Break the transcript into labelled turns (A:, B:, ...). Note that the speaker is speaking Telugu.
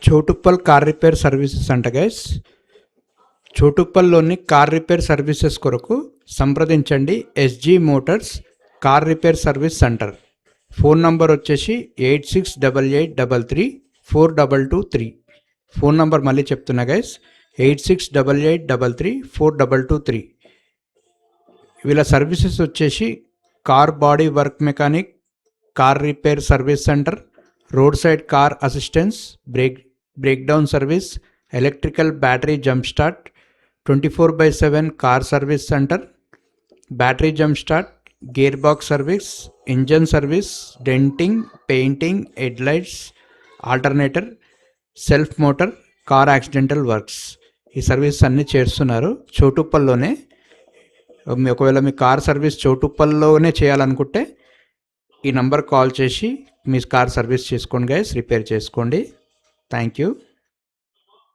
A: చోటుప్పల్ కార్ రిపేర్ సర్వీసెస్ అంట గైస్. చోటుప్పల్లోని కార్ రిపేర్ సర్వీసెస్ కొరకు సంప్రదించండి SG Motors car repair service centre. Phone number వచ్చేసి 8688334223. ఫోన్ నంబర్ మళ్ళీ చెప్తున్నా గైస్, 8688334223. వీళ్ళ సర్వీసెస్ వచ్చేసి car body work mechanic, car repair service centre, road side car assistance, breakdown service, electrical battery jump start, 24/7 car service centre, battery jump start, gear box service, engine service, denting, painting, head lights, alternator, self motor, car accidental works. ఈ సర్వీస్ అన్నీ చేస్తున్నారు చోటుప్పల్లోనే. ఒకవేళ మీ కార్ సర్వీస్ చోటుప్పల్లోనే చేయాలనుకుంటే ఈ నంబర్ కాల్ చేసి మీ కార్ సర్వీస్ చేసుకోండి గైస్, రిపేర్ చేసుకోండి. Thank you.